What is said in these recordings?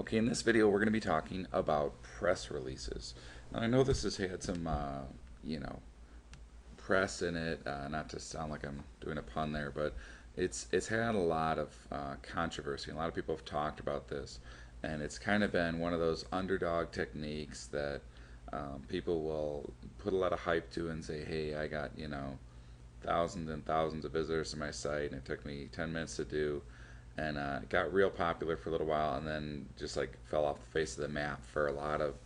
Okay, in this video we're going to be talking about press releases. Now I know this has had some, you know, press in it. Not to sound like I'm doing a pun there, but it's had a lot of controversy. A lot of people have talked about this, and it's kind of been one of those underdog techniques that people will put a lot of hype to and say, "Hey, I got thousands and thousands of visitors to my site, and it took me 10 minutes to do." And it got real popular for a little while, and then just like fell off the face of the map for a lot of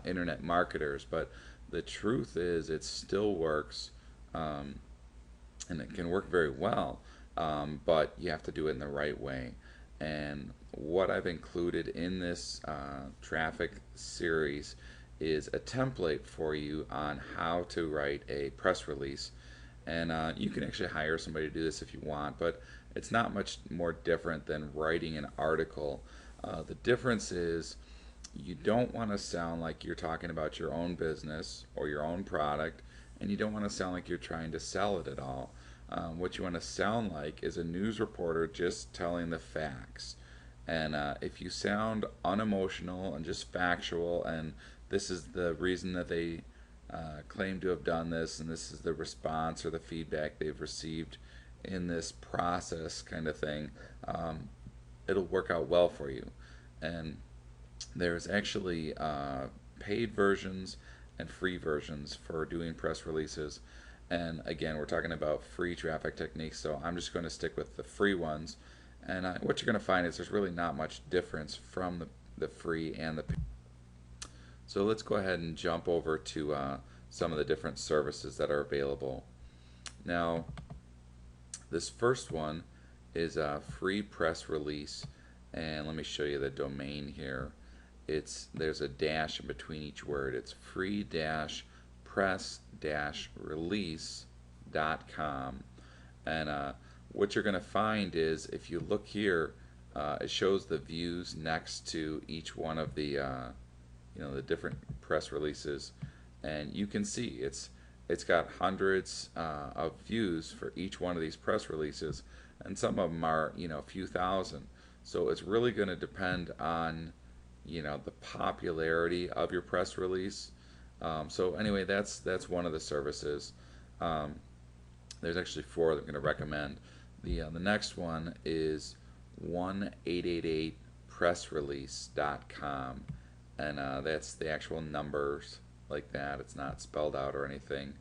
internet marketers. But the truth is, it still works, um, and it can work very well, but you have to do it in the right way. And what I've included in this traffic series is a template for you on how to write a press release. And you can actually hire somebody to do this if you want, but it's not much more different than writing an article. The difference is you don't want to sound like you're talking about your own business or your own product, and you don't want to sound like you're trying to sell it at all. What you want to sound like is a news reporter just telling the facts. And if you sound unemotional and just factual, and this is the reason that they claim to have done this, and this is the response or the feedback they've received in this process, kind of thing, it'll work out well for you. And there's actually paid versions and free versions for doing press releases. And again, we're talking about free traffic techniques, so I'm just going to stick with the free ones. And what you're going to find is there's really not much difference from the free and the paid. So let's go ahead and jump over to some of the different services that are available. Now, this first one is a free press release, and let me show you the domain here. There's a dash in between each word. It's free-press-release.com. And what you're going to find is if you look here, it shows the views next to each one of the different press releases, and you can see it's got hundreds of views for each one of these press releases, and some of them are a few thousand. So it's really going to depend on the popularity of your press release. So anyway, that's one of the services. Um, there's actually four that I'm going to recommend. The next one is 1-888-pressrelease.com, and that's the actual numbers like that. It's not spelled out or anything.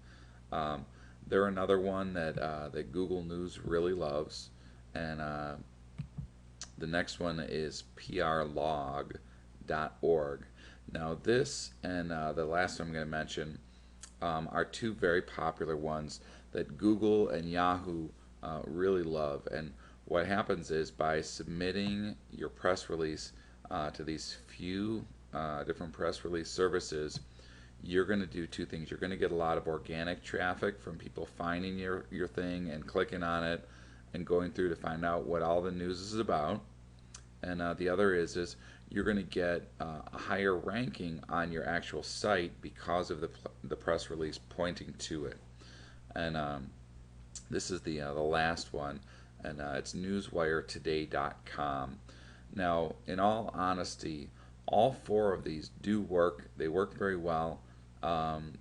Um, they're another one that Google News really loves, and the next one is prlog.org. Now this and the last one I'm going to mention are two very popular ones that Google and Yahoo really love. And what happens is by submitting your press release to these few different press release services, you're going to do two things. You're going to get a lot of organic traffic from people finding your thing and clicking on it and going through to find out what all the news is about. And the other is you're going to get a higher ranking on your actual site because of the press release pointing to it. And this is the last one, and it's newswiretoday.com. Now, in all honesty, all four of these do work. They work very well.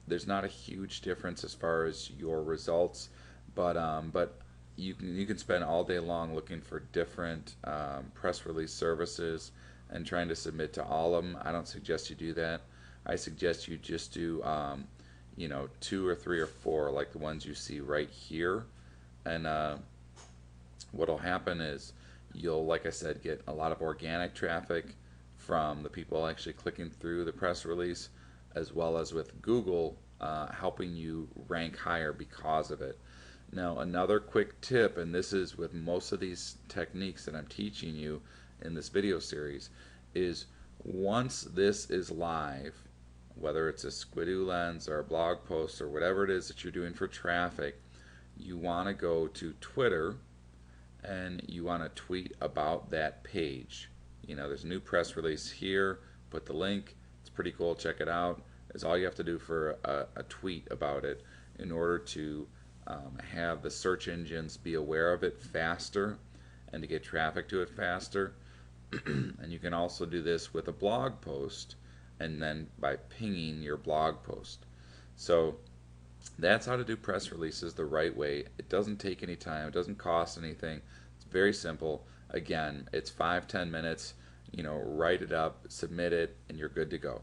There's not a huge difference as far as your results, but you can spend all day long looking for different press release services and trying to submit to all of them. I don't suggest you do that. I suggest you just do two or three or four, like the ones you see right here. And what'll happen is you'll, like I said, get a lot of organic traffic from the people actually clicking through the press release, as well as with Google helping you rank higher because of it. Now, another quick tip, and this is with most of these techniques that I'm teaching you in this video series, is once this is live, whether it's a Squidoo lens or a blog post or whatever it is that you're doing for traffic, you want to go to Twitter and you want to tweet about that page. There's a new press release here. Put the link. It's pretty cool. Check it out. It's all you have to do for a tweet about it in order to have the search engines be aware of it faster and to get traffic to it faster. And you can also do this with a blog post and then by pinging your blog post. So that's how to do press releases the right way. It doesn't take any time, it doesn't cost anything. It's very simple. Again, it's 5-10 minutes. Write it up, submit it, and you're good to go.